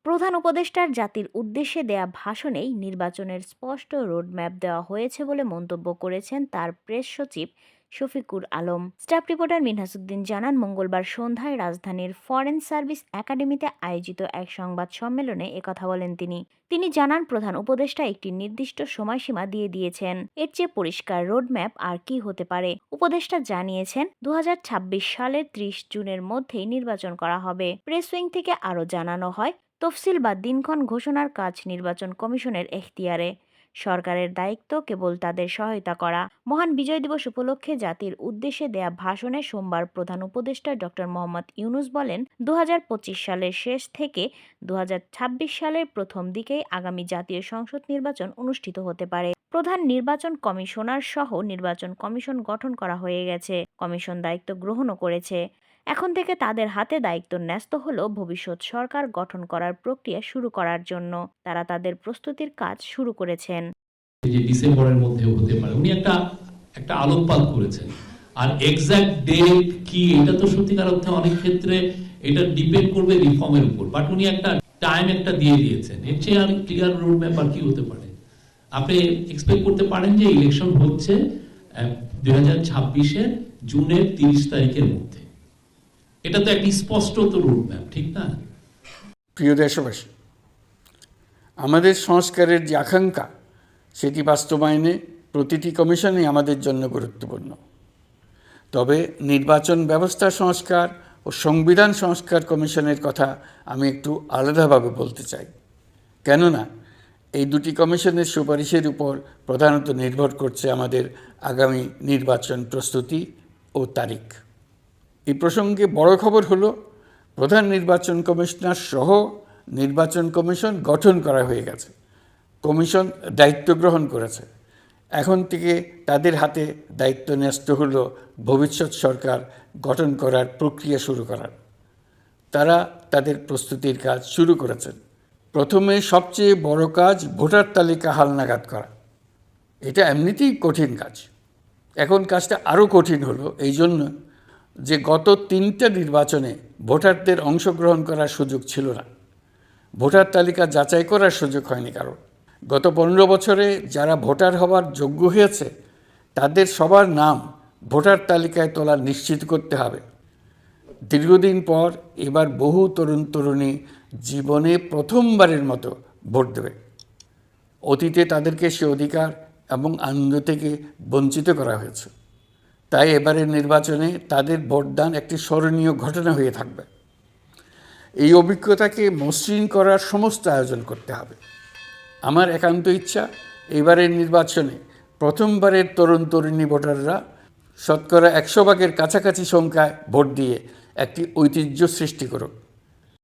প্রধান উপদেষ্টার জাতির উদ্দেশ্যে দেয়া ভাষণেই নির্বাচনের স্পষ্ট রোডম্যাপ দেওয়া হয়েছে বলে মন্তব্য করেছেন তার প্রেস সচিব শফিকুর আলম। স্টাফ রিপোর্টার মিনহাসউদ্দিন জানান, মঙ্গলবার সন্ধ্যায় রাজধানীর ফরেন সার্ভিস একাডেমিতে আয়োজিত এক সংবাদ সম্মেলনে একথা বলেন তিনি জানান, প্রধান উপদেষ্টা একটি নির্দিষ্ট সময়সীমা দিয়ে দিয়েছেন। এর চেয়ে পরিষ্কার রোডম্যাপ আর কি হতে পারে। উপদেষ্টা জানিয়েছেন 2026 সালের 30 জুনের মধ্যেই নির্বাচন করা হবে। প্রেস উইং থেকে আরও জানানো হয়, তফসিল বা দিনক্ষণ ঘোষণার কাজ নির্বাচন কমিশনের এখতিয়ারে। সরকারের দায়িত্ব কেবল তাদের সহায়তা করা। মহান বিজয় দিবস উপলক্ষে জাতির উদ্দেশ্যে দেয়া ভাষণে সোমবার প্রধান উপদেষ্টা ড. মোহাম্মদ ইউনূস বলেন, 2025 সালের শেষ থেকে 2026 সালের প্রথম দিকেই আগামী জাতীয় সংসদ নির্বাচন অনুষ্ঠিত হতে পারে। প্রধান নির্বাচন কমিশনার সহ নির্বাচন কমিশন গঠন করা হয়ে গেছে। কমিশন দায়িত্ব গ্রহণও করেছে। এখন থেকে তাদের হাতে দায়িত্ব ন্যস্ত হলো ভবিষ্যৎ সরকার গঠন করার প্রক্রিয়া শুরু করার জন্য। তারা তাদের প্রস্তুতির কাজ শুরু করেছেন। যে ডিসেম্বরের মধ্যে হতে পারে, উনি একটা আলোকপাত করেছেন। আর এক্সাক্ট ডেট কি, এটা তো সত্যিকার অর্থে অনেক ক্ষেত্রে এটা ডিপেন্ড করবে রিফর্মের উপর, বাট উনি একটা টাইম দিয়ে দিয়েছেন। এর চেয়ে আর ক্লিয়ার রোড ম্যাপ আর কি হতে পারে? আপনি এক্সপেক্ট করতে পারেন যে ইলেকশন হচ্ছে 2026-এর জুনের 30 তারিখের মধ্যে। এটা তো একটি স্পষ্ট তো রোড ম্যাপ, ঠিক না? প্রিয় দেশবাসী, আমাদের সংস্কারের যে আকাঙ্ক্ষা সেটি বাস্তবায়নে প্রতিটি কমিশনই আমাদের জন্য গুরুত্বপূর্ণ। তবে নির্বাচন ব্যবস্থা সংস্কার ও সংবিধান সংস্কার কমিশনের কথা আমি একটু আলাদাভাবে বলতে চাই। কেননা এই দুটি কমিশনের সুপারিশের উপর প্রধানত নির্ভর করছে আমাদের আগামী নির্বাচন প্রস্তুতি ও তারিখ। এই প্রসঙ্গে বড় খবর হলো, প্রধান নির্বাচন কমিশনার সহ নির্বাচন কমিশন গঠন করা হয়ে গেছে। কমিশন দায়িত্ব গ্রহণ করেছে। এখন থেকে তাদের হাতে দায়িত্ব ন্যস্ত হলো ভবিষ্যৎ সরকার গঠন করার প্রক্রিয়া শুরু করার। তারা তাদের প্রস্তুতির কাজ শুরু করেছেন। প্রথমে সবচেয়ে বড় কাজ ভোটার তালিকা হালনাগাদ করা। এটা এমনিতেই কঠিন কাজ। এখন কাজটা আরও কঠিন হলো এই জন্য যে গত 3টা নির্বাচনে ভোটারদের অংশগ্রহণ করার সুযোগ ছিল না। ভোটার তালিকা যাচাই করার সুযোগ হয়নি কারণ। গত 15 বছরে যারা ভোটার হওয়ার যোগ্য হয়েছে তাদের সবার নাম ভোটার তালিকায় তোলা নিশ্চিত করতে হবে। দীর্ঘদিন পর এবার বহু তরুণ তরুণী জীবনে প্রথমবারের মতো ভোট দেবে। অতীতে তাদেরকে সে অধিকার এবং আনন্দ থেকে বঞ্চিত করা হয়েছে। তাই এবারের নির্বাচনে তাদের ভোটদান একটি স্মরণীয় ঘটনা হয়ে থাকবে। এই অভিজ্ঞতাকে মসৃণ করার সমস্ত আয়োজন করতে হবে। আমার একান্ত ইচ্ছা, এবারের নির্বাচনে প্রথমবারের তরুণ তরুণী ভোটাররা শতকরা 100 ভাগের কাছাকাছি সংখ্যায় ভোট দিয়ে একটি ঐতিহ্য সৃষ্টি করুক।